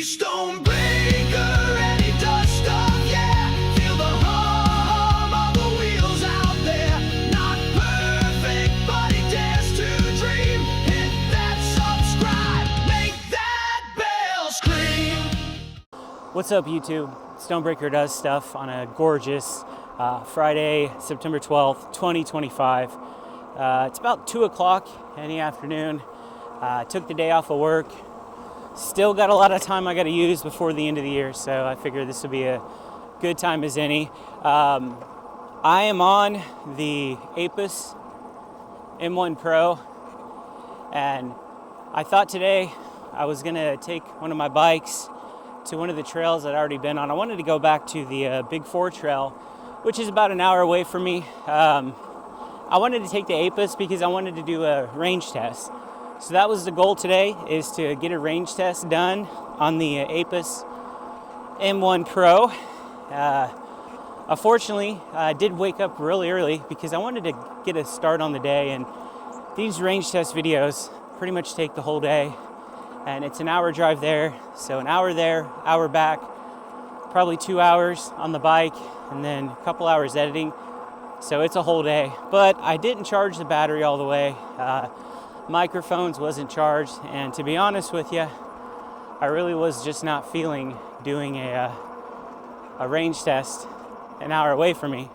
He's Stonebraker and he does stuff, yeah. Feel the hum of the wheels out there. Not perfect, but he dares to dream. Hit that subscribe, make that bell scream. What's up, YouTube? Stonebraker does stuff on a gorgeous Friday, September 12th, 2025. It's about 2 o'clock in the afternoon. Took the day off of work. Still got a lot of time I got to use before the end of the year, so I figured this would be a good time as any. I am on the AIPAS M1 PRO, and I thought today I was going to take one of my bikes to one of the trails I'd already been on. I wanted to go back to the Big 4 trail, which is about an hour away from me. I wanted to take the AIPAS because I wanted to do a range test. So that was the goal today, is to get a range test done on the AIPAS M1 PRO. Unfortunately, I did wake up really early because I wanted to get a start on the day, and these range test videos pretty much take the whole day. And it's an hour drive there, so an hour there, hour back, probably 2 hours on the bike, and then a couple hours editing. So it's a whole day. But I didn't charge the battery all the way. Microphones wasn't charged, and to be honest with you, I really was just not feeling doing a range test an hour away from me.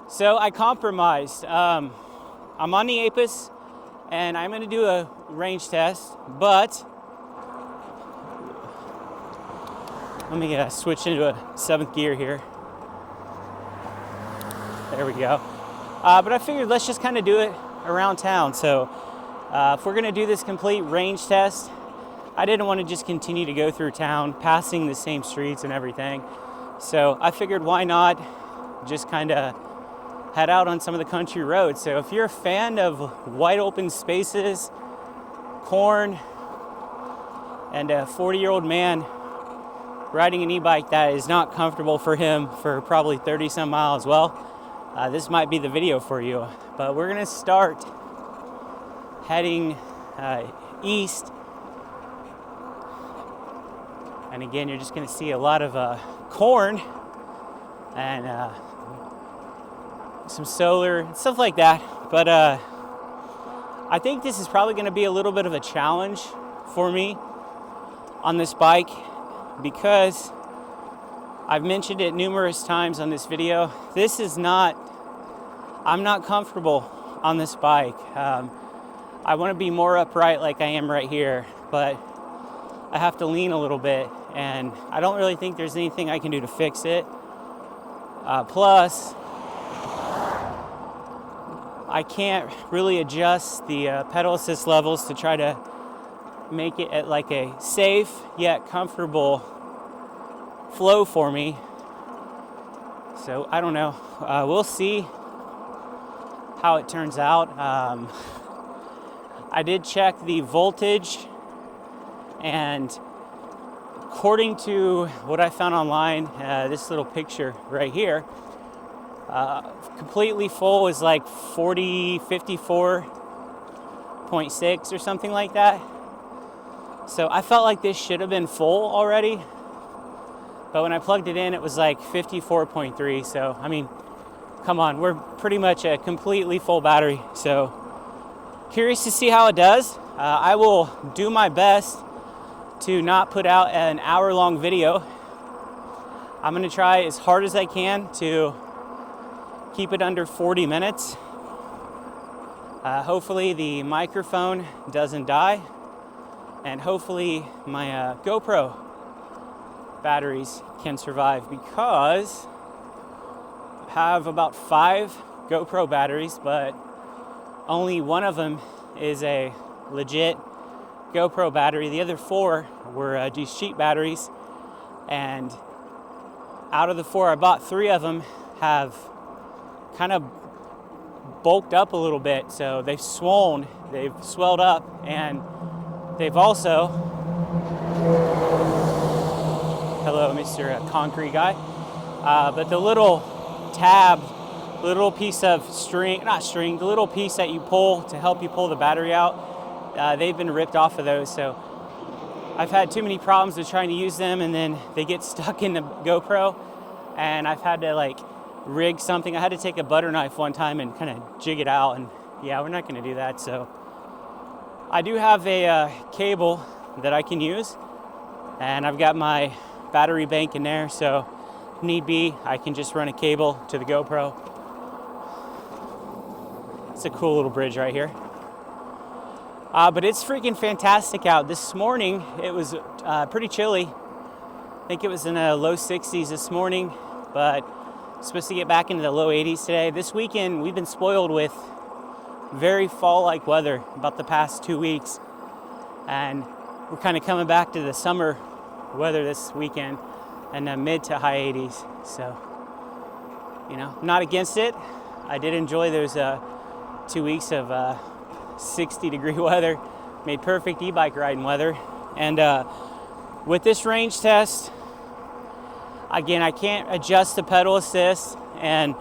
So I compromised. I'm on the AIPAS, and I'm going to do a range test, but let me switch into a 7th gear here. There we go. But I figured let's just kind of do it around town. So if we're going to do this complete range test, I didn't want to just continue to go through town, passing the same streets and everything. So I figured why not just kind of head out on some of the country roads. So if you're a fan of wide open spaces, corn, and a 40-year-old man riding an e-bike that is not comfortable for him for probably 30 some miles, well, this might be the video for you. But we're gonna start heading east, and again, you're just gonna see a lot of corn and some solar and stuff like that. But I think this is probably gonna be a little bit of a challenge for me on this bike, because I've mentioned it numerous times on this video. I'm not comfortable on this bike. I want to be more upright like I am right here, but I have to lean a little bit, and I don't really think there's anything I can do to fix it. Plus, I can't really adjust the pedal assist levels to try to make it at like a safe yet comfortable flow for me. So I don't know. We'll see how it turns out. I did check the voltage, and according to what I found online, this little picture right here, completely full is like 54.6 or something like that. So I felt like this should have been full already, but when I plugged it in, it was like 54.3. So, I mean, come on, we're pretty much a completely full battery. So, curious to see how it does. I will do my best to not put out an hour-long video. I'm gonna try as hard as I can to keep it under 40 minutes. Hopefully the microphone doesn't die, and hopefully my GoPro batteries can survive, because I have about 5 GoPro batteries, but only one of them is a legit GoPro battery. The other 4 were these cheap batteries, and out of the 4 I bought, 3 of them have kind of bulked up a little bit, so they've swelled up, and they've also, hello Mr. Concrete Guy, but the little tab, the little piece of string, the little piece that you pull to help you pull the battery out, they've been ripped off of those. So I've had too many problems with trying to use them, and then they get stuck in the GoPro, and I've had to like rig something. I had to take a butter knife one time and kind of jig it out, and yeah, we're not going to do that. So I do have a cable that I can use, and I've got my battery bank in there, so if need be, I can just run a cable to the GoPro. It's a cool little bridge right here. But it's freaking fantastic out. This morning, it was pretty chilly. I think it was in the low 60s this morning, but it's supposed to get back into the low 80s today. This weekend, we've been spoiled with very fall-like weather about the past 2 weeks. And we're kind of coming back to the summer weather this weekend in the mid to high 80s. So, you know, not against it. I did enjoy those 2 weeks of 60-degree weather. Made perfect e-bike riding weather. And with this range test, again, I can't adjust the pedal assist, and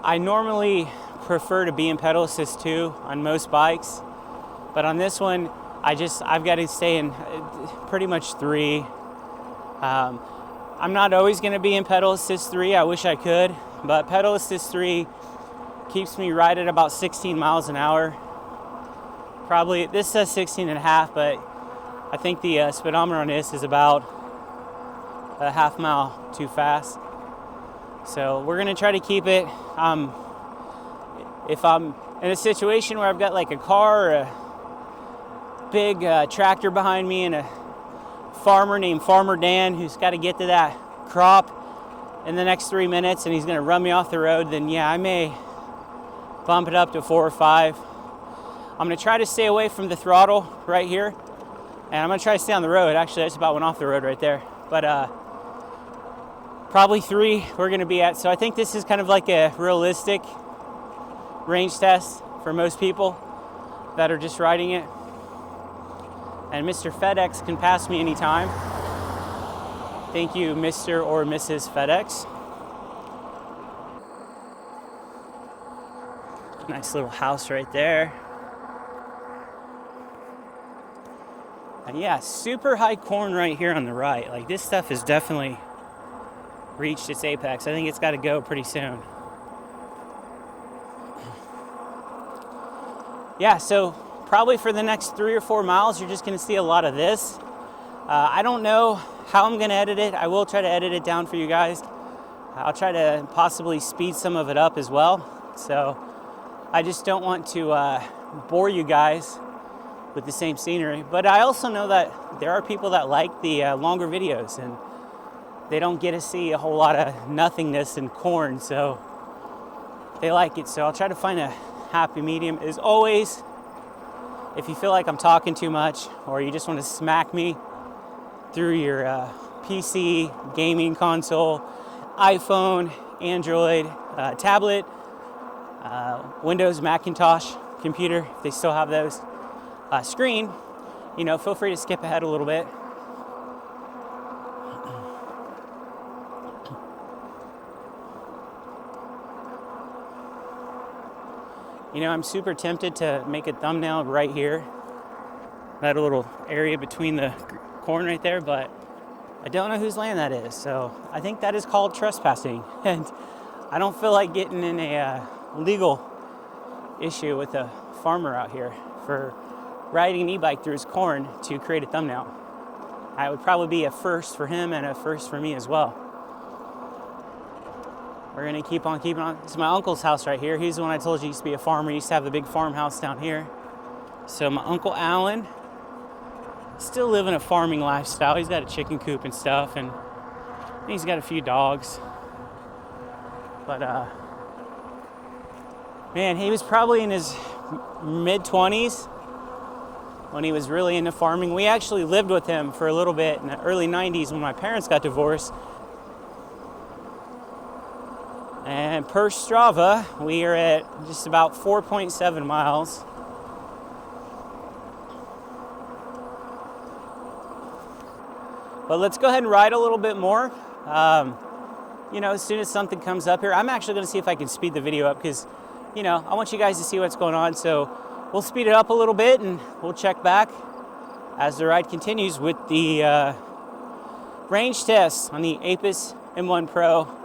I normally prefer to be in pedal assist 2 on most bikes, but on this one, I've got to stay in pretty much 3. I'm not always going to be in pedal assist 3. I wish I could, but pedal assist 3 keeps me right at about 16 miles an hour. Probably, this says 16 and a half, but I think the speedometer on this is about a half mile too fast. So we're gonna try to keep it. If I'm in a situation where I've got like a car or a big tractor behind me and a farmer named Farmer Dan who's got to get to that crop in the next 3 minutes and he's gonna run me off the road, then yeah, I may bump it up to 4 or 5. I'm gonna try to stay away from the throttle right here, and I'm gonna try to stay on the road. Actually, I just about went off the road right there. But probably 3 we're gonna be at. So I think this is kind of like a realistic range test for most people that are just riding it. And Mr. FedEx can pass me anytime. Thank you, Mr. or Mrs. FedEx. Nice little house right there. And yeah, super high corn right here on the right. Like, this stuff has definitely reached its apex. I think it's got to go pretty soon. Yeah, so probably for the next 3 or 4 miles, you're just going to see a lot of this. I don't know how I'm going to edit it. I will try to edit it down for you guys. I'll try to possibly speed some of it up as well. So I just don't want to bore you guys with the same scenery. But I also know that there are people that like the longer videos, and they don't get to see a whole lot of nothingness and corn, so they like it. So I'll try to find a happy medium. As always, if you feel like I'm talking too much or you just want to smack me through your PC, gaming console, iPhone, Android, tablet, Windows, Macintosh, computer, if they still have those, screen, you know, feel free to skip ahead a little bit. You know, I'm super tempted to make a thumbnail right here, that little area between the corn right there, but I don't know whose land that is, so I think that is called trespassing, and I don't feel like getting in a legal issue with a farmer out here for riding an e-bike through his corn to create a thumbnail. It would probably be a first for him and a first for me as well. We're gonna keep on keeping on. It's my uncle's house right here. He's the one I told you used to be a farmer. He used to have the big farmhouse down here. So my Uncle Alan, still living a farming lifestyle. He's got a chicken coop and stuff, and he's got a few dogs. But man, he was probably in his mid-20s when he was really into farming. We actually lived with him for a little bit in the early 90s when my parents got divorced. And per Strava, we are at just about 4.7 miles. But let's go ahead and ride a little bit more. You know, as soon as something comes up here, I'm actually going to see if I can speed the video up because, you know, I want you guys to see what's going on. So we'll speed it up a little bit and we'll check back as the ride continues with the range test on the AIPAS M1 PRO.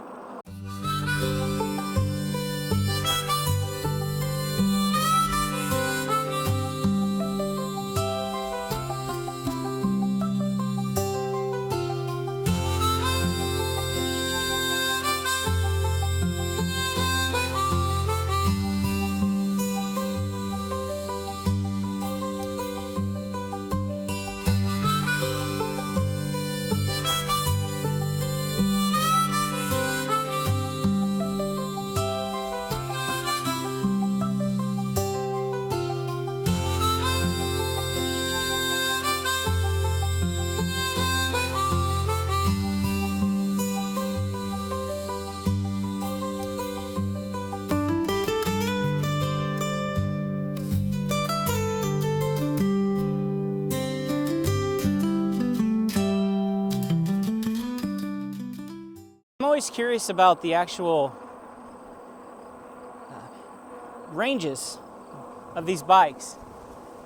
I'm always curious about the actual ranges of these bikes.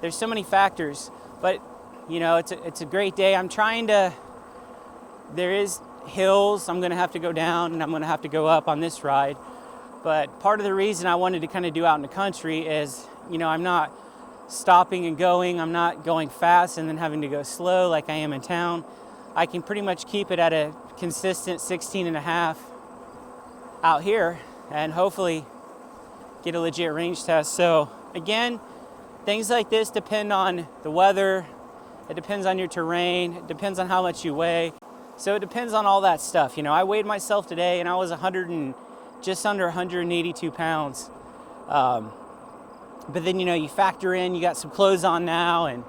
There's so many factors, but you know, it's a great day. There is hills I'm gonna have to go down and I'm gonna have to go up on this ride. But part of the reason I wanted to kind of do out in the country is, you know, I'm not stopping and going, I'm not going fast and then having to go slow like I am in town. I can pretty much keep it at a consistent 16.5 out here and hopefully get a legit range test. So again, things like this depend on the weather, it depends on your terrain, it depends on how much you weigh. So it depends on all that stuff. You know, I weighed myself today and I was just under 182 pounds. But then, you know, you factor in, you got some clothes on now and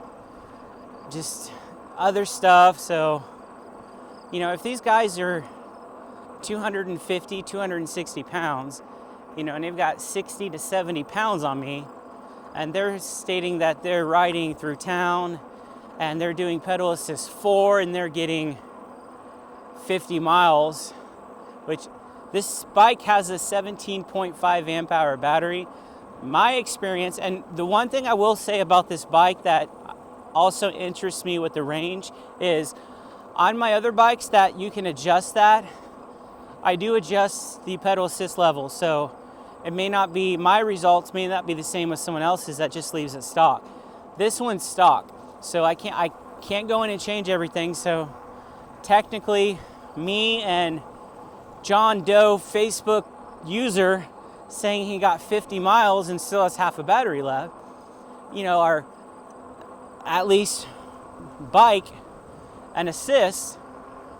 just other stuff. So, you know, if these guys are 250, 260 pounds, you know, and they've got 60 to 70 pounds on me, and they're stating that they're riding through town and they're doing pedal assist 4 and they're getting 50 miles, which this bike has a 17.5 amp hour battery. My experience, and the one thing I will say about this bike that also interests me with the range is on my other bikes that you can adjust that, I do adjust the pedal assist level. So it may not be, my results may not be the same as someone else's that just leaves it stock. This one's stock. So I can't go in and change everything. So technically me and John Doe Facebook user saying he got 50 miles and still has half a battery left, you know, our at least bike and assist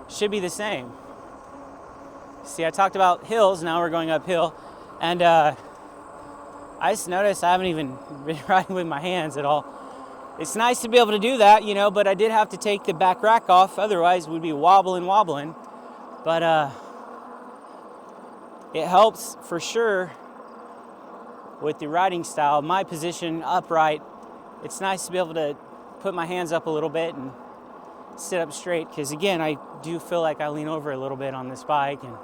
should be the same. See, I talked about hills, now we're going uphill, and I just noticed I haven't even been riding with my hands at all. It's nice to be able to do that, you know, but I did have to take the back rack off, otherwise we'd be wobbling. But it helps for sure with the riding style. My position upright, it's nice to be able to put my hands up a little bit and sit up straight, because again, I do feel like I lean over a little bit on this bike. And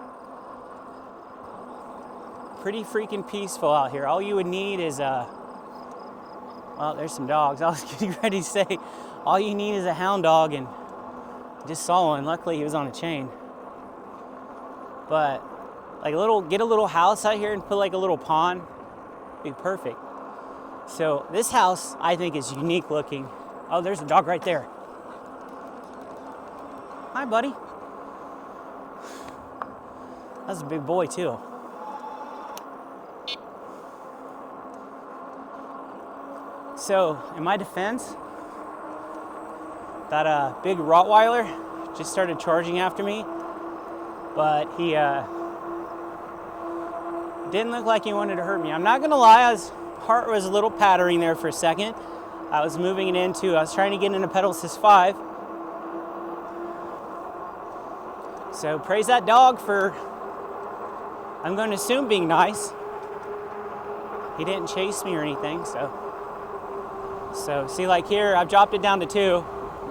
pretty freaking peaceful out here. All you would need is well, there's some dogs. I was getting ready to say, all you need is a hound dog, and just saw one. Luckily, he was on a chain. But like get a little house out here and put like a little pond, be perfect. So this house, I think, is unique looking. Oh, there's a dog right there. Hi, buddy. That's a big boy too. So, in my defense, that big Rottweiler just started charging after me, but he didn't look like he wanted to hurt me. I'm not gonna lie, his heart was a little pattering there for a second. I was moving it into, I was trying to get into pedal assist 5. So praise that dog for, I'm going to assume, being nice. He didn't chase me or anything, so see, like here, I've dropped it down to 2,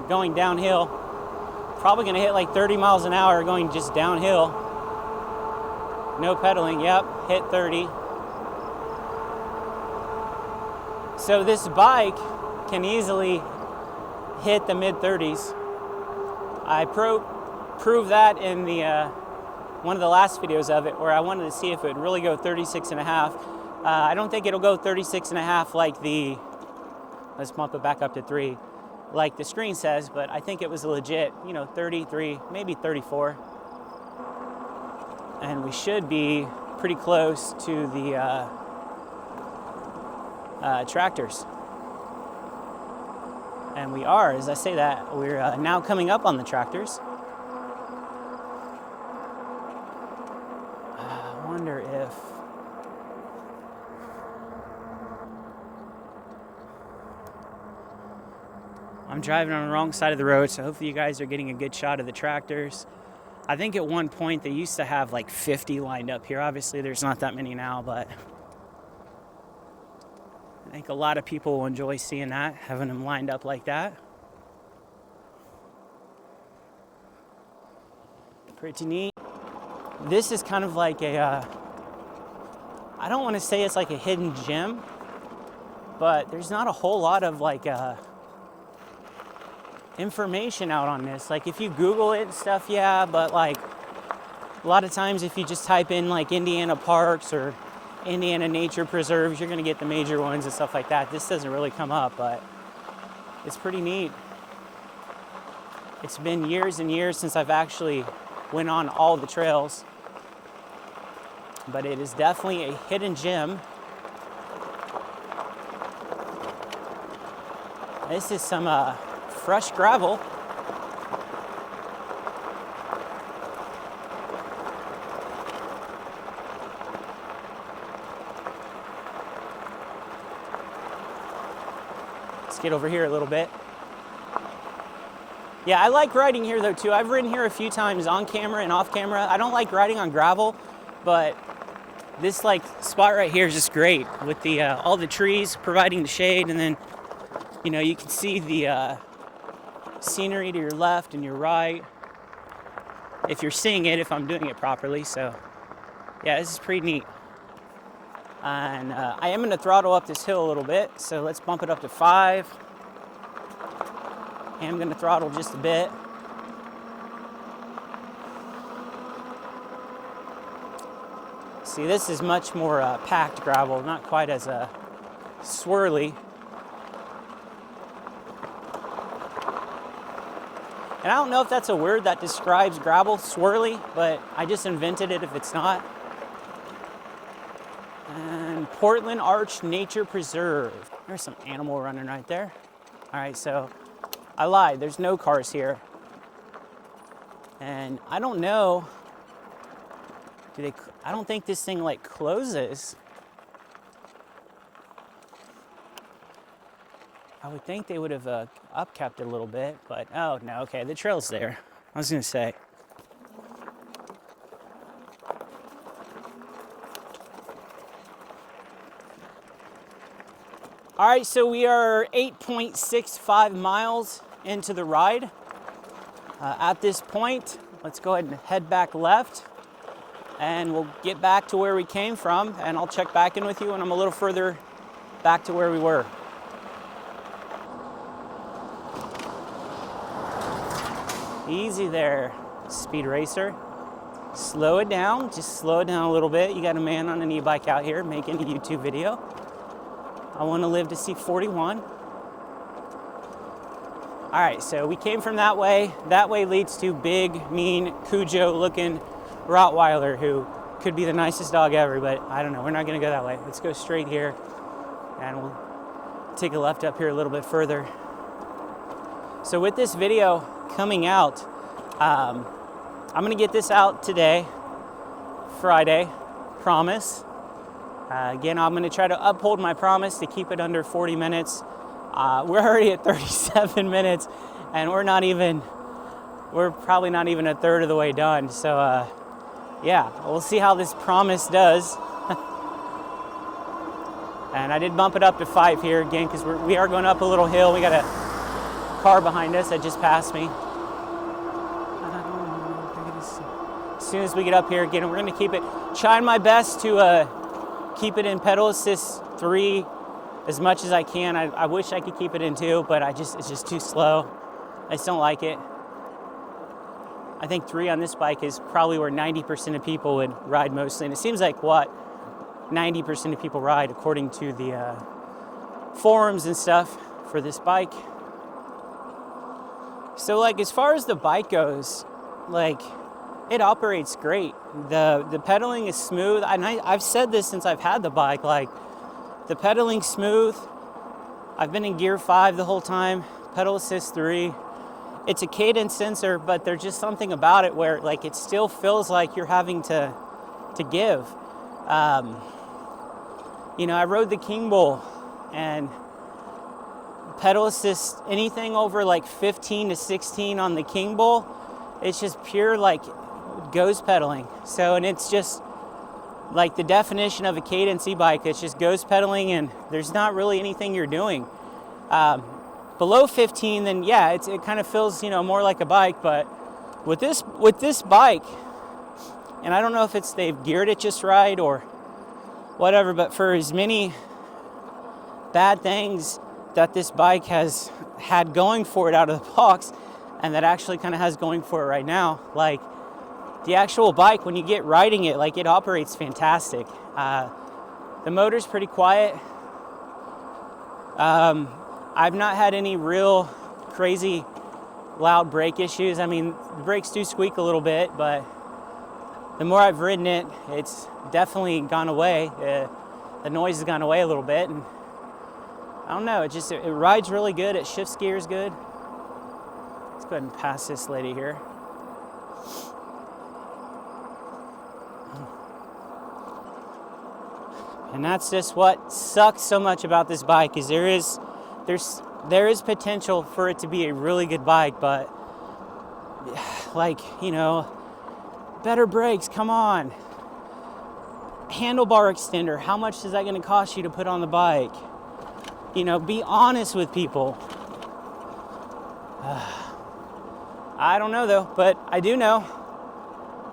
going downhill. Probably gonna hit like 30 miles an hour going just downhill. No pedaling, yep, hit 30. So this bike can easily hit the mid 30s. I proved that in the one of the last videos of it, where I wanted to see if it would really go 36 and a half. I don't think it'll go 36 and a half like the, let's bump it back up to 3, like the screen says, but I think it was legit, 33, maybe 34. And we should be pretty close to the tractors. And we are, as I say that, we're now coming up on the tractors. I wonder if I'm driving on the wrong side of the road, so hopefully you guys are getting a good shot of the tractors. I think at one point they used to have like 50 lined up here. Obviously there's not that many now, but I think a lot of people will enjoy seeing that, having them lined up like that. Pretty neat. This is kind of like a, I don't want to say it's like a hidden gem, but there's not a whole lot of like information out on this. Like if you Google it and stuff, yeah, but like a lot of times if you just type in like Indiana parks or Indiana nature preserves, you're gonna get the major ones and stuff like that. This doesn't really come up, but it's pretty neat. It's been years and years since I've actually went on all the trails, but it is definitely a hidden gem. This is some fresh gravel. Let's get over here a little bit. Yeah, I like riding here though too. I've ridden here a few times on camera and off camera. I don't like riding on gravel, but this like spot right here is just great with the all the trees providing the shade, and then you can see the scenery to your left and your right, if you're seeing it, if I'm doing it properly. So yeah, this is pretty neat. And I am going to throttle up this hill a little bit, so let's bump it up to 5. I'm going to throttle just a bit. See, this is much more packed gravel, not quite as swirly. And I don't know if that's a word that describes gravel, swirly, but I just invented it if it's not. And Portland Arch Nature Preserve. There's some animal running right there. All right, so I lied, there's no cars here. And I don't know, I don't think this thing like closes. I would think they would have upkept it a little bit, but oh no, okay, the trail's there. I was gonna say. All right, so we are 8.65 miles into the ride. At this point, let's go ahead and head back left, and we'll get back to where we came from, and I'll check back in with you when I'm a little further back to where we were. Easy there, speed racer. Slow it down, just slow it down a little bit. You got a man on an e-bike out here making a YouTube video. I want to live to see 41. All right, so we came from that way. That way leads to big, mean, Cujo-looking Rottweiler, who could be the nicest dog ever, but I don't know. We're not going to go that way. Let's go straight here, and we'll take a left up here a little bit further. So with this video coming out, I'm going to get this out today, Friday, promise. Again, I'm going to try to uphold my promise to keep it under 40 minutes. We're already at 37 minutes, and we're probably not even a third of the way done. So yeah, we'll see how this promise does. And I did bump it up to 5 here again, because we are going up a little hill. We got a car behind us that just passed me. As soon as we get up here again, we're going to trying my best to keep it in pedal assist 3 as much as I can. I wish I could keep it in 2, but it's just too slow. I just don't like it. I think 3 on this bike is probably where 90% of people would ride mostly. And it seems like 90% of people ride according to the forums and stuff for this bike. So like as far as the bike goes, like it operates great. The pedaling is smooth. And I've said this since I've had the bike, like the pedaling's smooth. I've been in gear 5 the whole time, pedal assist 3. It's a cadence sensor, but there's just something about it where like it still feels like you're having to give. You know, I rode the King Bull and pedal assist, anything over like 15 to 16 on the King Bull, it's just pure like ghost pedaling. So, and it's just like the definition of a cadence e-bike. It's just ghost pedaling and there's not really anything you're doing. Below 15, then yeah, it kind of feels, you know, more like a bike. But with this bike, and I don't know if they've geared it just right or whatever, but for as many bad things that this bike has had going for it out of the box, and that actually kind of has going for it right now, like the actual bike, when you get riding it, like it operates fantastic. The motor's pretty quiet. I've not had any real crazy loud brake issues. I mean, the brakes do squeak a little bit, but the more I've ridden it, it's definitely gone away. The noise has gone away a little bit, and I don't know, it rides really good. It shifts gears good. Let's go ahead and pass this lady here. And that's just what sucks so much about this bike, is there is potential for it to be a really good bike, but like, you know, better brakes, come on. Handlebar extender, how much is that going to cost you to put on the bike? You know, be honest with people. I don't know though, but I do know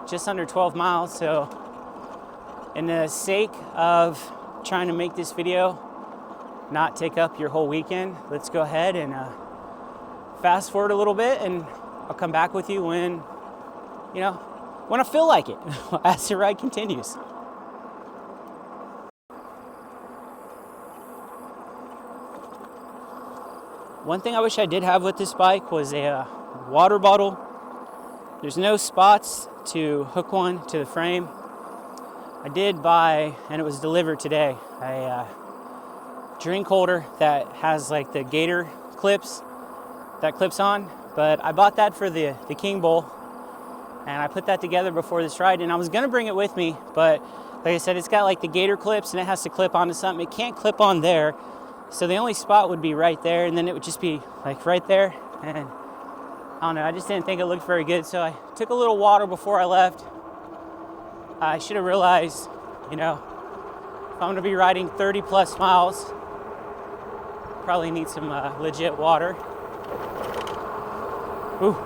just under 12 miles. So in the sake of trying to make this video not take up your whole weekend, let's go ahead and fast forward a little bit, and I'll come back with you when I feel like it, as the ride continues. One thing I wish I did have with this bike was a water bottle. There's no spots to hook one to the frame. I did buy, and it was delivered today, a drink holder that has like the gator clips that clips on, but I bought that for the King Bull, and I put that together before this ride, and I was gonna bring it with me, but like I said, it's got like the gator clips and it has to clip onto something. It can't clip on there, so the only spot would be right there, and then it would just be like right there, and I don't know, I just didn't think it looked very good, so I took a little water before I left. I should have realized, if I'm gonna be riding 30 plus miles, probably need some legit water. Ooh.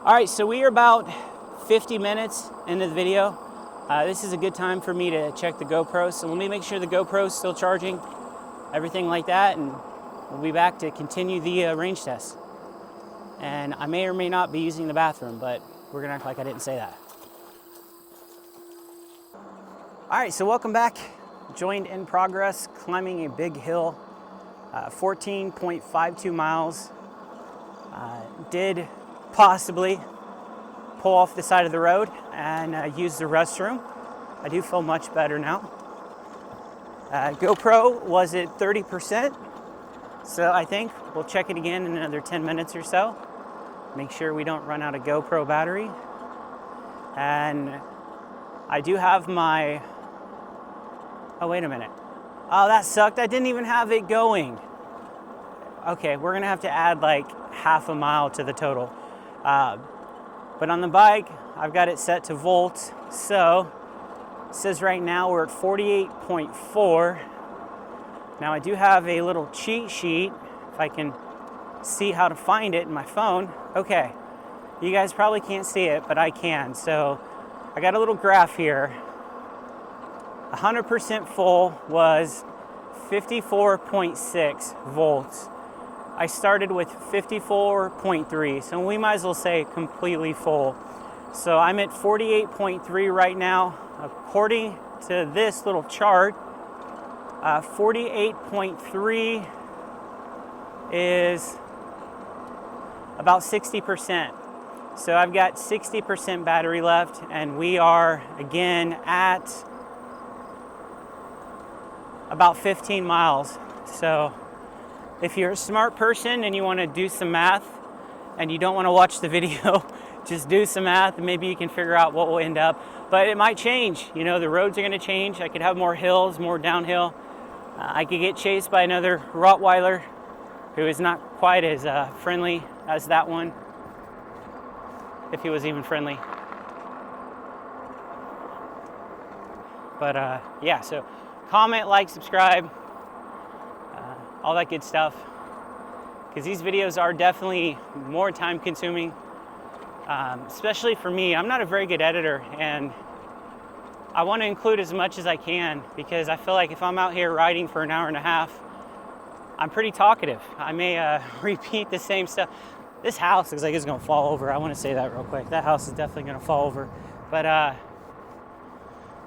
All right, so we are about 50 minutes into the video. This is a good time for me to check the GoPro. So let me make sure the GoPro is still charging, everything like that, and we'll be back to continue the range test. And I may or may not be using the bathroom, but we're gonna act like I didn't say that. All right, so welcome back. Joined in progress, climbing a big hill, 14.52 miles. Did possibly pull off the side of the road and use the restroom. I do feel much better now. GoPro was at 30%, so I think we'll check it again in another 10 minutes or so. Make sure we don't run out of GoPro battery. And I do have my, oh wait a minute. Oh, that sucked, I didn't even have it going. Okay, we're gonna have to add like half a mile to the total. But on the bike, I've got it set to volts, so it says right now we're at 48.4. Now I do have a little cheat sheet, if I can see how to find it in my phone. Okay, you guys probably can't see it, but I can. So I got a little graph here. 100% full was 54.6 volts. I started with 54.3, so we might as well say completely full. So I'm at 48.3 right now. According to this little chart, 48.3 is about 60%. So I've got 60% battery left, and we are again at about 15 miles. So if you're a smart person and you want to do some math and you don't want to watch the video, just do some math and maybe you can figure out what will end up. But it might change. You know, the roads are going to change. I could have more hills, more downhill. I could get chased by another Rottweiler who is not quite as friendly as that one, if he was even friendly. But yeah, so comment, like, subscribe, all that good stuff, because these videos are definitely more time consuming, especially for me. I'm not a very good editor, and I want to include as much as I can, because I feel like if I'm out here riding for an hour and a half, I'm pretty talkative. I may repeat the same stuff. This house looks like it's gonna fall over. I want to say that real quick. That house is definitely gonna fall over. But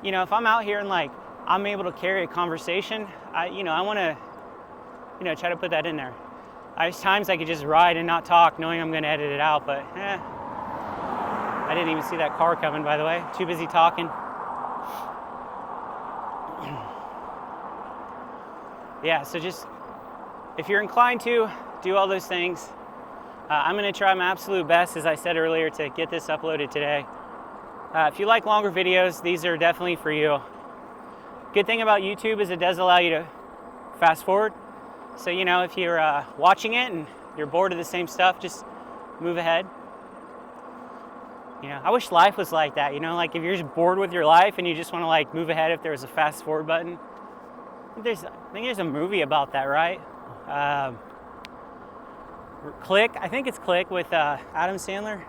you know, if I'm out here and like I'm able to carry a conversation, I want to, try to put that in there. There's times I could just ride and not talk, knowing I'm going to edit it out, but I didn't even see that car coming, by the way. Too busy talking. Yeah, so just, if you're inclined to, do all those things. I'm going to try my absolute best, as I said earlier, to get this uploaded today. If you like longer videos, these are definitely for you. Good thing about YouTube is it does allow you to fast forward. So, if you're watching it and you're bored of the same stuff, just move ahead. I wish life was like that, like if you're just bored with your life and you just want to like move ahead if there was a fast forward button. I think there's a movie about that, right? Click, I think it's Click with Adam Sandler.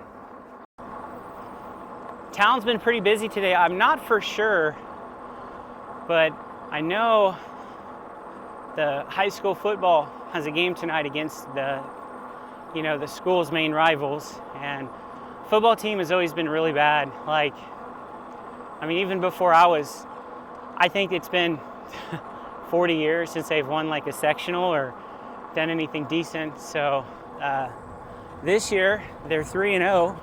Town's been pretty busy today. I'm not for sure, but I know the high school football has a game tonight against the school's main rivals, and football team has always been really bad. Like, even before I think it's been 40 years since they've won like a sectional or done anything decent. So this year they're 3-0.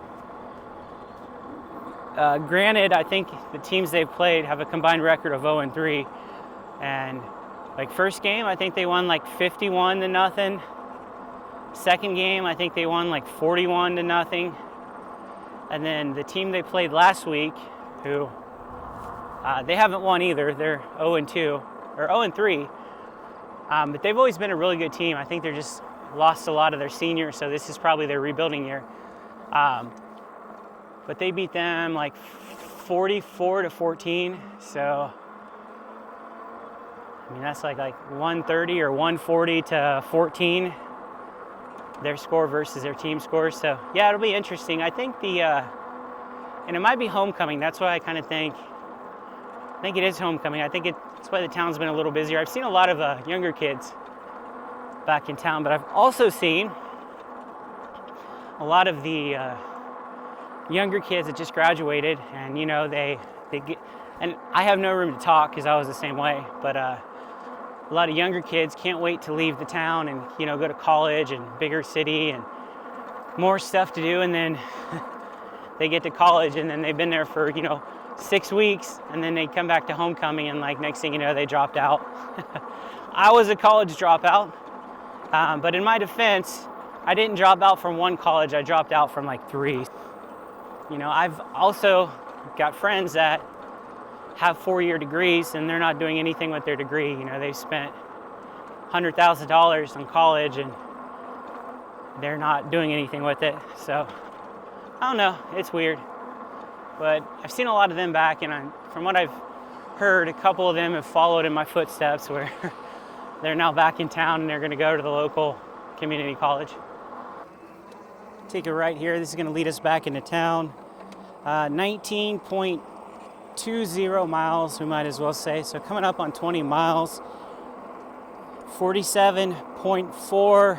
Granted, I think the teams they've played have a combined record of 0-3, and like first game, I think they won like 51-0. Second game, I think they won like 41-0. And then the team they played last week, who they haven't won either. They're 0-2 or 0-3, but they've always been a really good team. I think they're just lost a lot of their seniors, so this is probably their rebuilding year. But they beat them like 44-14. So that's like 130 or 140-14. Their score versus their team score. So yeah, it'll be interesting. I think and it might be homecoming. That's what I kind of think. I think it is homecoming. I think it's why the town's been a little busier. I've seen a lot of younger kids back in town, but I've also seen a lot of the younger kids that just graduated, and they get, and I have no room to talk because I was the same way, but a lot of younger kids can't wait to leave the town and go to college and bigger city and more stuff to do, and then they get to college and then they've been there for 6 weeks, and then they come back to homecoming, and like next thing you know, they dropped out. I was a college dropout, but in my defense, I didn't drop out from one college. I dropped out from like 3. I've also got friends that have 4-year degrees and they're not doing anything with their degree. They've spent $100,000 on college and they're not doing anything with it. So I don't know, it's weird. But I've seen a lot of them back, and from what I've heard, a couple of them have followed in my footsteps where They're now back in town and they're gonna go to the local community college. Take it right here. This is gonna lead us back into town. 19.20 miles, we might as well say. So coming up on 20 miles. 47.4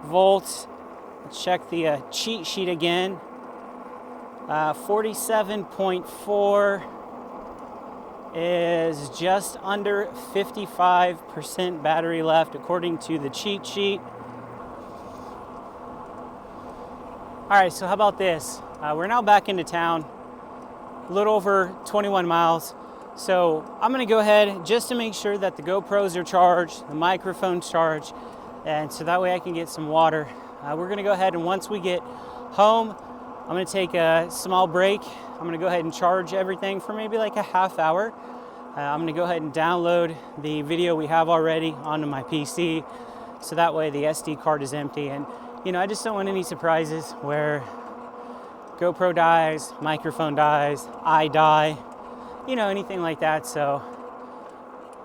volts. Check the cheat sheet again. 47.4 is just under 55% battery left according to the cheat sheet. All right, so how about this? We're now back into town, a little over 21 miles. So I'm gonna go ahead just to make sure that the GoPros are charged, the microphone's charged, and so that way I can get some water. We're gonna go ahead, and once we get home, I'm gonna take a small break. I'm gonna go ahead and charge everything for maybe like a half hour. I'm gonna go ahead and download the video we have already onto my PC, so that way the SD card is empty. And you know, I just don't want any surprises where GoPro dies, microphone dies, I die, you know, anything like that. So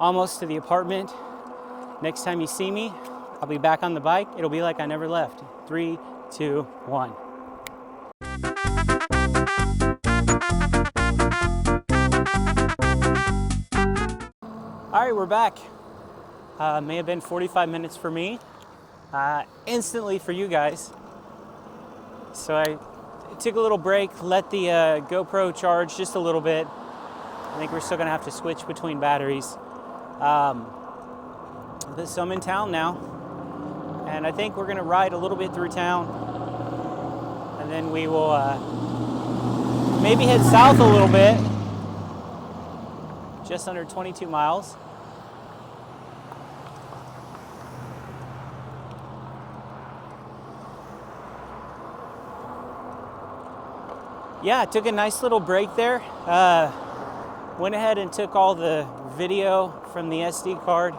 almost to the apartment. Next time you see me, I'll be back on the bike. It'll be like I never left. 3, 2, 1. All right, we're back. May have been 45 minutes for me, instantly for you guys. So I took a little break, let the GoPro charge just a little bit. I think we're still gonna have to switch between batteries. So I'm in town now, and I think we're gonna ride a little bit through town, and then we will maybe head south a little bit, just under 22 miles. Yeah, took a nice little break there. Went ahead and took all the video from the SD card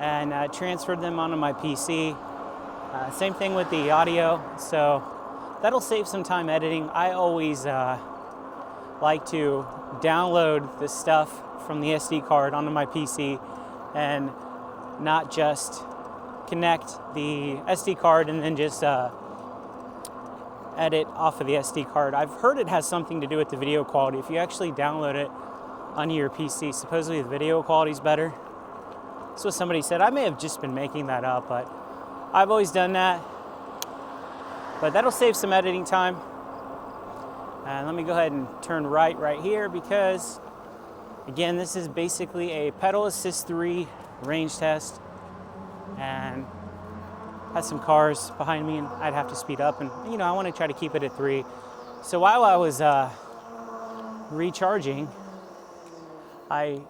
and transferred them onto my PC. Same thing with the audio, so that'll save some time editing. I always like to download the stuff from the SD card onto my PC and not just connect the SD card and then just edit off of the SD card. I've heard it has something to do with the video quality. If you actually download it onto your PC, supposedly the video quality is better. That's what somebody said. I may have just been making that up, but I've always done that. But that'll save some editing time. And let me go ahead and turn right here, because again, this is basically a pedal assist 3 range test, and has some cars behind me and I'd have to speed up, and you know, I want to try to keep it at 3. So while I was recharging, I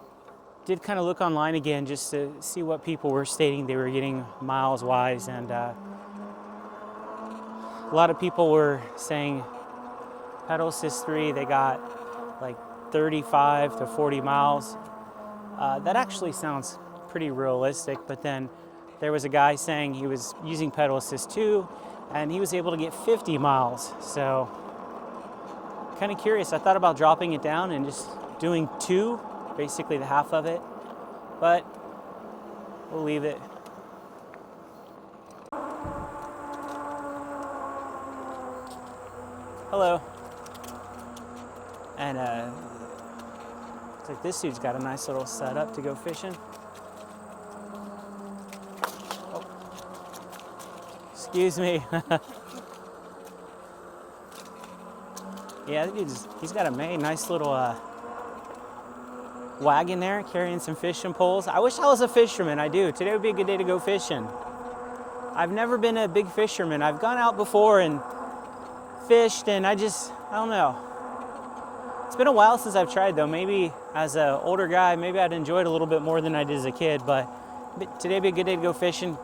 did kind of look online again just to see what people were stating they were getting miles wise, and a lot of people were saying pedal assist 3 they got like 35 to 40 miles. That actually sounds pretty realistic, but then there was a guy saying he was using pedal assist 2 and he was able to get 50 miles. So kind of curious. I thought about dropping it down and just doing 2, basically the half of it, but we'll leave it. Hello. And looks like this dude's got a nice little setup to go fishing. Oh. Excuse me. Yeah, he's got a nice little wagon there, carrying some fishing poles. I wish I was a fisherman. I do. Today would be a good day to go fishing. I've never been a big fisherman. I've gone out before and fished, and I don't know. It's been a while since I've tried, though. Maybe as an older guy, maybe I'd enjoy it a little bit more than I did as a kid, but today would be a good day to go fishing.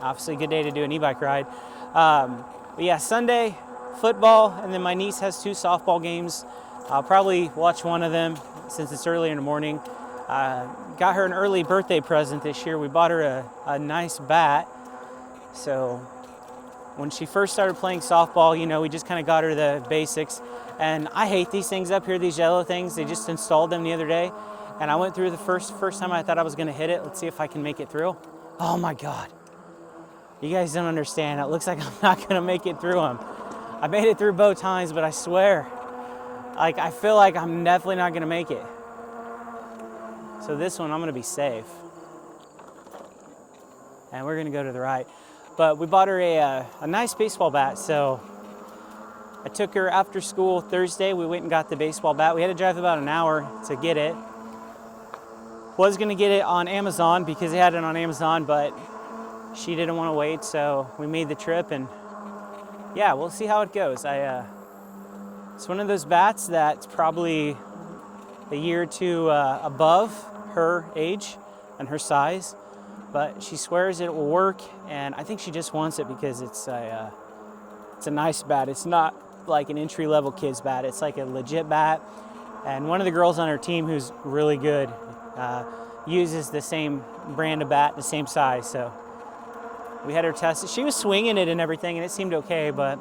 Obviously a good day to do an e-bike ride. But yeah, Sunday, football, and then my niece has 2 softball games. I'll probably watch one of them since it's early in the morning. Got her an early birthday present this year. We bought her a nice bat. So when she first started playing softball, you know, we just kind of got her the basics. And I hate these things up here, these yellow things. They just installed them the other day. And I went through the first time I thought I was gonna hit it. Let's see if I can make it through. Oh my God. You guys don't understand. It looks like I'm not gonna make it through them. I made it through both times, but I swear, like, I feel like I'm definitely not gonna make it. So this one, I'm gonna be safe. And we're gonna go to the right. But we bought her a nice baseball bat, so I took her after school Thursday. We went and got the baseball bat. We had to drive about an hour to get it. Was gonna get it on Amazon because they had it on Amazon, but she didn't want to wait, so we made the trip, and yeah, we'll see how it goes. It's one of those bats that's probably a year or two above her age and her size, but she swears it will work, and I think she just wants it because it's a nice bat. It's not like an entry-level kid's bat. It's like a legit bat, and one of the girls on her team who's really good uses the same brand of bat, the same size, so we had her test it. She was swinging it and everything, and it seemed okay, but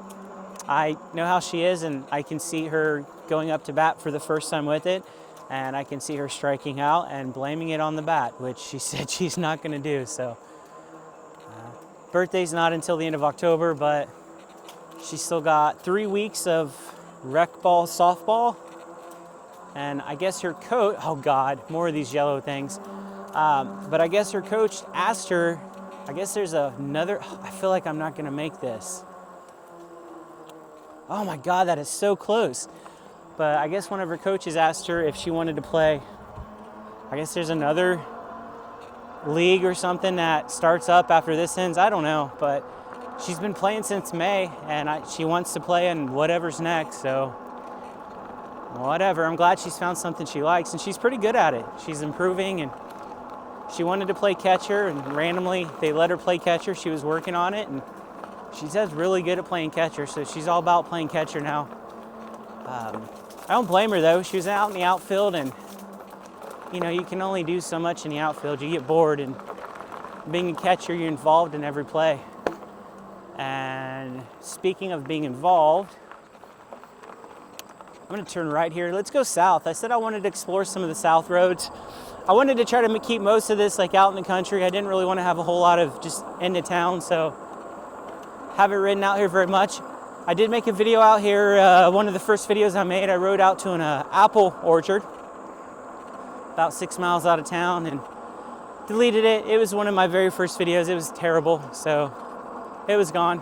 I know how she is, and I can see her going up to bat for the first time with it, and I can see her striking out and blaming it on the bat, which she said she's not going to do. So birthday's not until the end of October, but she's still got 3 weeks of rec ball softball, and I guess her coach, oh God, more of these yellow things, but I guess her coach asked her, I guess there's another, I feel like I'm not gonna make this. Oh my God, that is so close. But I guess one of her coaches asked her if she wanted to play. I guess there's another league or something that starts up after this ends. I don't know, but she's been playing since May, and she wants to play in whatever's next, so whatever. I'm glad she's found something she likes, and she's pretty good at it. She's improving, and she wanted to play catcher, and randomly they let her play catcher. She was working on it, and she says really good at playing catcher, so she's all about playing catcher now. I don't blame her though. She was out in the outfield, and you know, you can only do so much in the outfield. You get bored, and being a catcher, you're involved in every play. And speaking of being involved, I'm gonna turn right here. Let's go south. I said I wanted to explore some of the south roads. I wanted to try to keep most of this like out in the country. I didn't really want to have a whole lot of just into town, so haven't ridden out here very much. I did make a video out here, one of the first videos I made. I rode out to an apple orchard about 6 miles out of town and deleted it. It was one of my very first videos. It was terrible, so it was gone.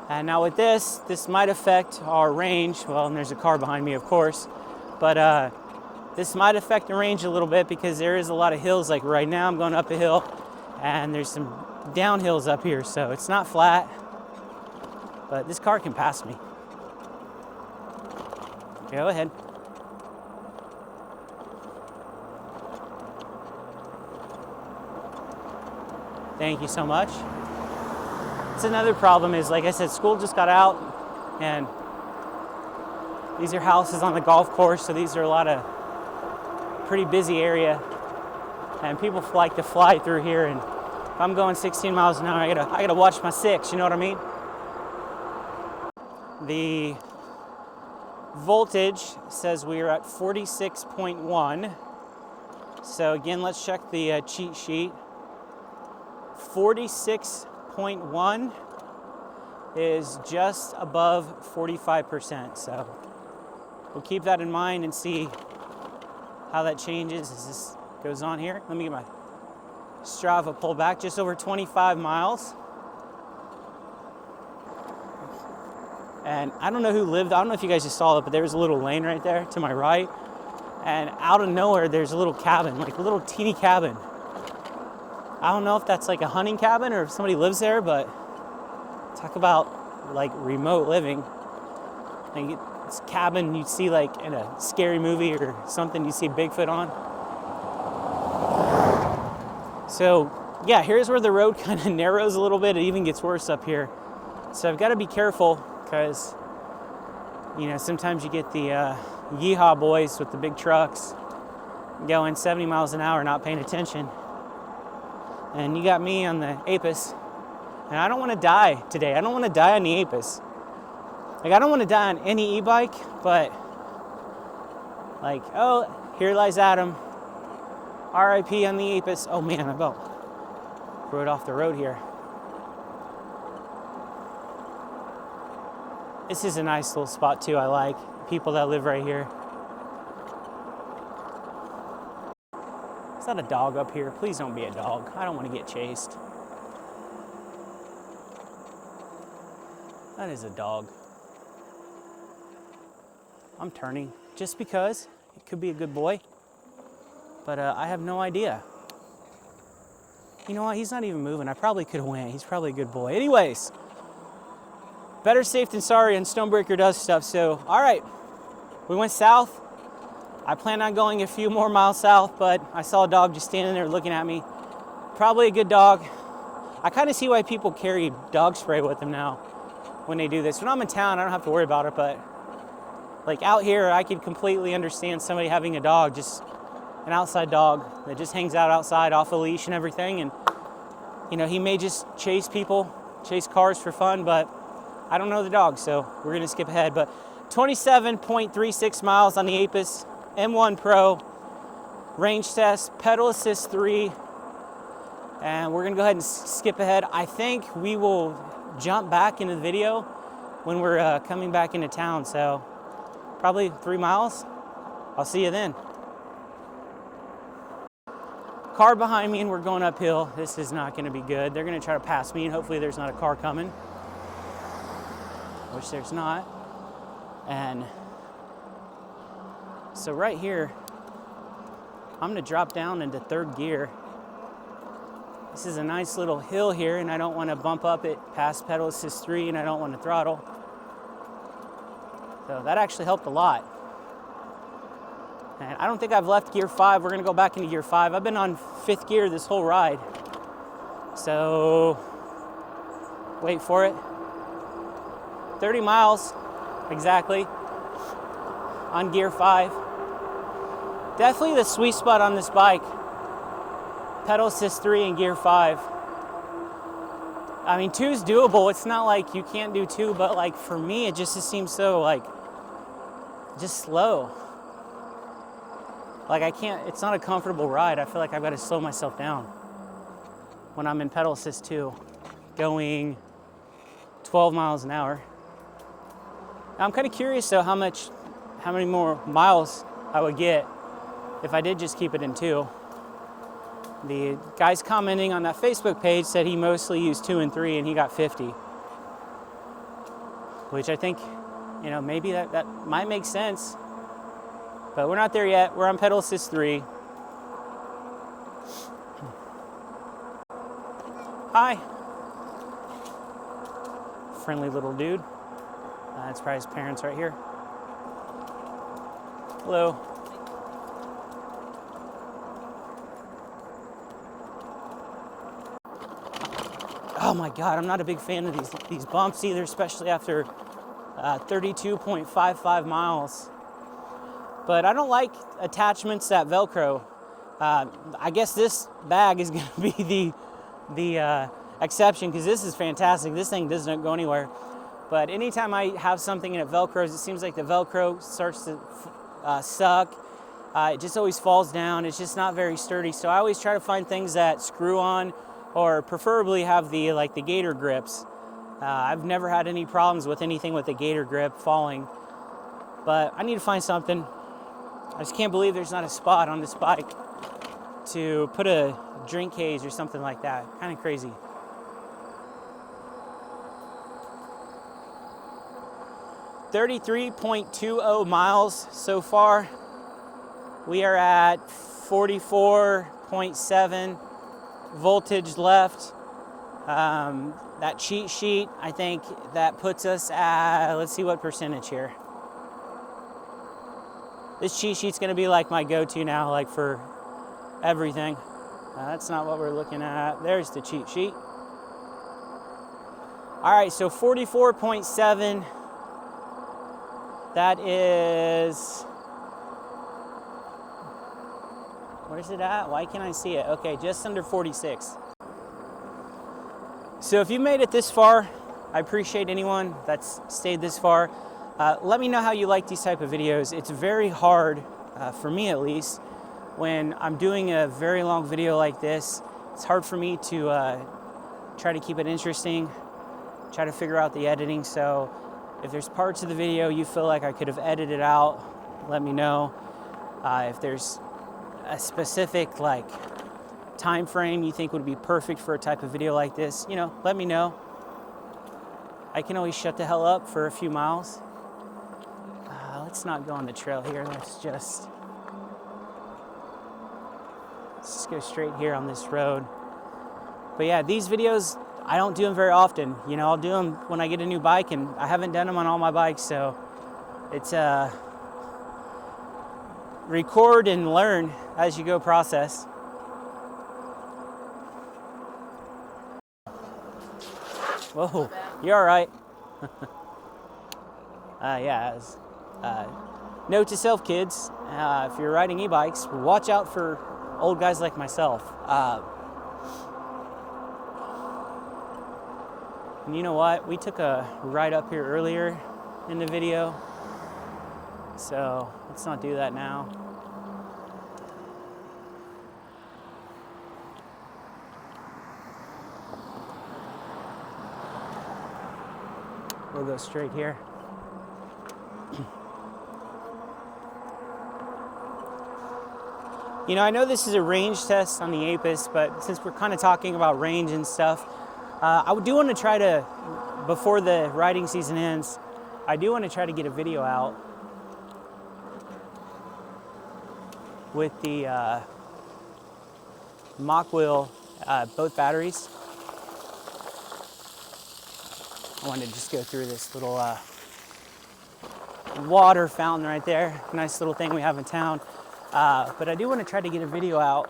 And now with this might affect our range. Well, and there's a car behind me, of course, but this might affect the range a little bit because there is a lot of hills. Like right now I'm going up a hill and there's some downhills up here, so it's not flat, but this car can pass me. Go ahead. Thank you so much. It's another problem is, like I said, school just got out, and these are houses on the golf course, so these are a lot of pretty busy area, and people like to fly through here, and if I'm going 16 miles an hour, I gotta watch my 6, you know what I mean? The voltage says we are at 46.1. So again, let's check the cheat sheet. 46.1 is just above 45%. So we'll keep that in mind and see how that changes as this goes on here. Let me get my Strava pull back, just over 25 miles. And I don't know who lived, I don't know if you guys just saw it, but there was a little lane right there to my right. And out of nowhere, there's a little cabin, like a little teeny cabin. I don't know if that's like a hunting cabin or if somebody lives there, but talk about like remote living. Like it's a cabin you'd see like in a scary movie or something you see Bigfoot on. So yeah, here's where the road kind of narrows a little bit. It even gets worse up here. So I've got to be careful because, you know, sometimes you get the yeehaw boys with the big trucks going 70 miles an hour not paying attention. And you got me on the AIPAS. And I don't want to die today. I don't want to die on the AIPAS. Like, I don't want to die on any e-bike, but like, oh, here lies Adam. RIP on the AIPAS. Oh man, I about rode off the road here. This is a nice little spot too, I like. People that live right here. Is that a dog up here? Please don't be a dog. I don't want to get chased. That is a dog. I'm turning just because it could be a good boy, but I have no idea. You know what? He's not even moving. I probably could have went. He's probably a good boy. Anyways, better safe than sorry, and Stonebraker does stuff. So, all right, we went south. I plan on going a few more miles south, but I saw a dog just standing there looking at me. Probably a good dog. I kind of see why people carry dog spray with them now when they do this. When I'm in town, I don't have to worry about it, but like out here, I could completely understand somebody having a dog, just an outside dog that just hangs out outside off a leash and everything. And, you know, he may just chase people, chase cars for fun, but I don't know the dog, so we're gonna skip ahead. But 27.36 miles on the AIPAS M1 Pro, range test, pedal assist 3, and we're gonna go ahead and skip ahead. I think we will jump back into the video when we're coming back into town, so probably 3 miles. I'll see you then. Car behind me and we're going uphill. This is not gonna be good. They're gonna try to pass me and hopefully there's not a car coming, which there's not. And so right here, I'm gonna drop down into 3rd gear. This is a nice little hill here and I don't wanna bump up it past pedal assist 3 and I don't wanna throttle. So that actually helped a lot. And I don't think I've left gear 5. We're gonna go back into gear 5. I've been on 5th gear this whole ride. So, wait for it. 30 miles, exactly, on gear 5. Definitely the sweet spot on this bike. Pedal assist 3 in gear 5. I mean, 2 is doable. It's not like you can't do 2, but like for me, it just seems so like, just slow. Like I can't, it's not a comfortable ride. I feel like I've got to slow myself down when I'm in pedal assist 2, going 12 miles an hour. I'm kind of curious though how many more miles I would get if I did just keep it in 2. The guys commenting on that Facebook page said he mostly used 2 and 3 and he got 50. Which I think, you know, maybe that might make sense. But we're not there yet. We're on pedal assist 3. Hi. Friendly little dude. That's probably his parents right here. Hello. Oh my God, I'm not a big fan of these bumps either, especially after 32.55 miles. But I don't like attachments that Velcro. I guess this bag is gonna be the exception because this is fantastic. This thing doesn't go anywhere. But anytime I have something and it Velcros, it seems like the Velcro starts to suck. It just always falls down. It's just not very sturdy. So I always try to find things that screw on or preferably have the gator grips. I've never had any problems with anything with the gator grip falling, but I need to find something. I just can't believe there's not a spot on this bike to put a drink case or something like that. Kind of crazy. $33.20 miles so far. We are at 44.7 voltage left. That cheat sheet, I think that puts us at, let's see what percentage here. This cheat sheet's gonna be like my go-to now, like for everything. That's not what we're looking at. There's the cheat sheet. All right, so 44.7. That is, where's it at? Why can't I see it? Okay, just under 46. So if you made it this far, I appreciate anyone that's stayed this far. Let me know how you like these type of videos. It's very hard, for me at least, when I'm doing a very long video like this, it's hard for me to try to keep it interesting, try to figure out the editing. So if there's parts of the video you feel like I could have edited out, let me know. If there's a specific like time frame you think would be perfect for a type of video like this, you know, let me know. I can always shut the hell up for a few miles. Let's not go on the trail here. Let's just go straight here on this road. But yeah, these videos, I don't do them very often. You know, I'll do them when I get a new bike, and I haven't done them on all my bikes, so it's record and learn as you go process. Whoa, you all right? Note to self, kids, if you're riding e-bikes, watch out for old guys like myself. And you know what? We took a ride up here earlier in the video, so let's not do that now. We'll go straight here. You know, I know this is a range test on the AIPAS, but since we're kind of talking about range and stuff, I do want to try to, before the riding season ends, I do want to try to get a video out with the mock wheel, both batteries. I wanted to just go through this little water fountain right there. Nice little thing we have in town. But I do want to try to get a video out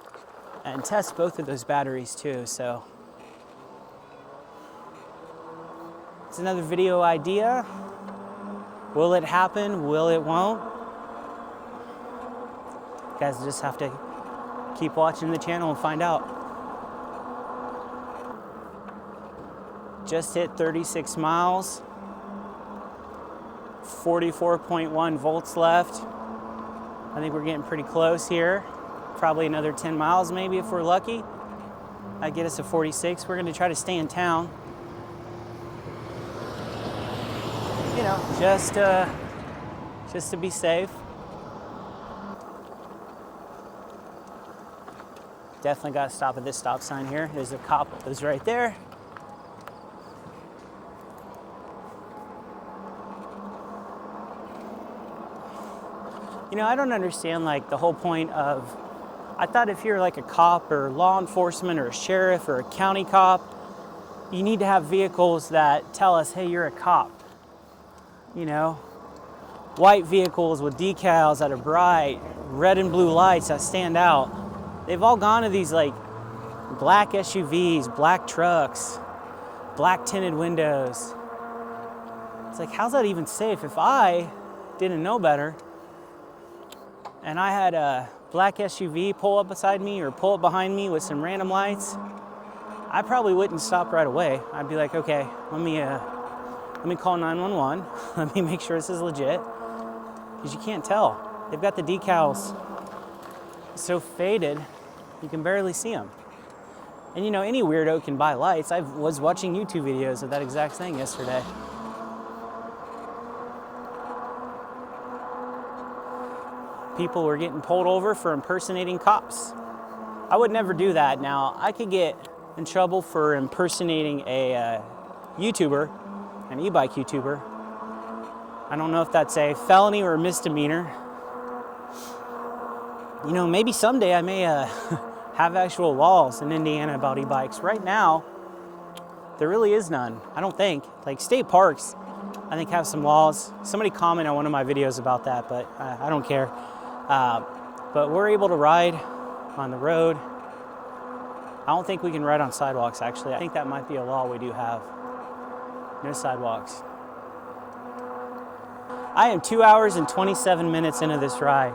and test both of those batteries too. So it's another video idea. Will it happen? Will it won't? You guys just have to keep watching the channel and find out. Just hit 36 miles, 44.1 volts left. I think we're getting pretty close here. Probably another 10 miles maybe if we're lucky. That'd get us to 46. We're gonna try to stay in town. You know, just to be safe. Definitely gotta stop at this stop sign here. There's a cop that was right there. You know, I don't understand like the whole point of, I thought if you're like a cop or law enforcement or a sheriff or a county cop, you need to have vehicles that tell us, hey, you're a cop. You know, white vehicles with decals that are bright, red and blue lights that stand out. They've all gone to these like black SUVs, black trucks, black tinted windows. It's like, how's that even safe? If I didn't know better, and I had a black SUV pull up beside me or pull up behind me with some random lights, I probably wouldn't stop right away. I'd be like, okay, let me call 911. Let me make sure this is legit. Because you can't tell. They've got the decals so faded, you can barely see them. And you know, any weirdo can buy lights. I was watching YouTube videos of that exact thing yesterday. People were getting pulled over for impersonating cops. I would never do that. Now, I could get in trouble for impersonating a YouTuber, an e-bike YouTuber. I don't know if that's a felony or a misdemeanor. You know, maybe someday I may have actual laws in Indiana about e-bikes. Right now, there really is none. I don't think. Like state parks, I think have some laws. Somebody comment on one of my videos about that, but I don't care. But we're able to ride on the road. I don't think we can ride on sidewalks, actually. I think that might be a law we do have. No sidewalks. I am 2 hours and 27 minutes into this ride.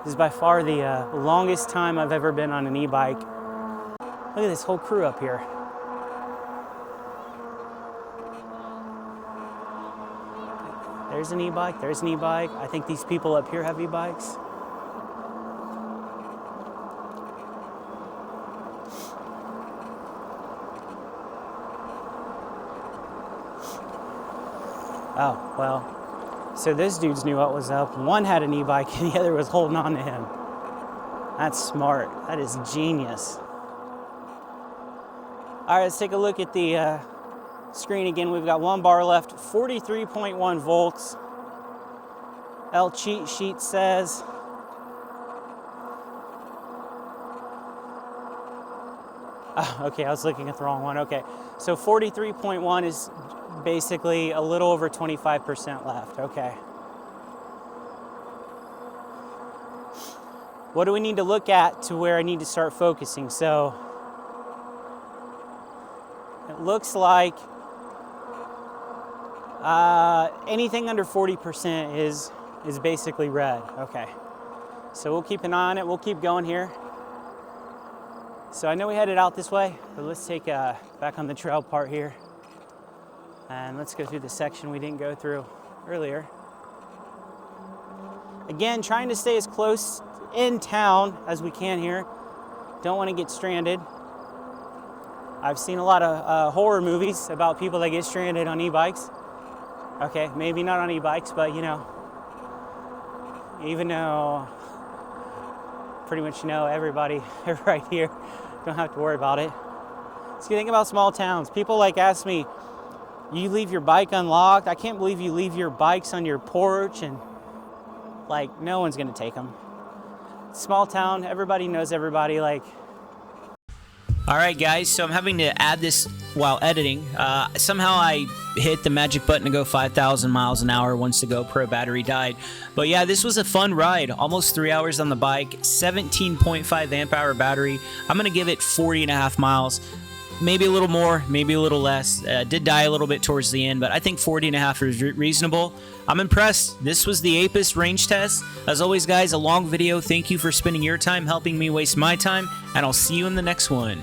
This is by far the longest time I've ever been on an e-bike. Look at this whole crew up here. There's an e-bike, there's an e-bike. I think these people up here have e-bikes. Oh, well. So this dude's knew what was up. One had an e-bike and the other was holding on to him. That's smart. That is genius. All right, let's take a look at the screen again. We've got one bar left, 43.1 volts. L cheat sheet says okay, I was looking at the wrong one. Okay, so 43.1 is basically a little over 25% left. Okay. What do we need to look at to where I need to start focusing? So it looks like anything under 40% is basically red. Okay, so we'll keep an eye on it. We'll keep going here. So I know we headed out this way, but let's take back on the trail part here. And let's go through the section we didn't go through earlier. Again, trying to stay as close in town as we can here. Don't want to get stranded. I've seen a lot of horror movies about people that get stranded on e-bikes. Okay, maybe not on e-bikes, but you know, even though pretty much know everybody right here, don't have to worry about it. So you think about small towns. People like ask me, you leave your bike unlocked? I can't believe you leave your bikes on your porch, and like no one's gonna take them. Small town, everybody knows everybody. Like, all right guys, so I'm having to add this while editing. Somehow I hit the magic button to go 5,000 miles an hour once the GoPro battery died. But yeah, this was a fun ride. Almost 3 hours on the bike, 17.5 amp hour battery. I'm gonna give it 40.5 miles. Maybe a little more, maybe a little less. Did die a little bit towards the end, but I think 40.5 is reasonable. I'm impressed. This was the AIPAS range test. As always guys, a long video. Thank you for spending your time helping me waste my time, and I'll see you in the next one.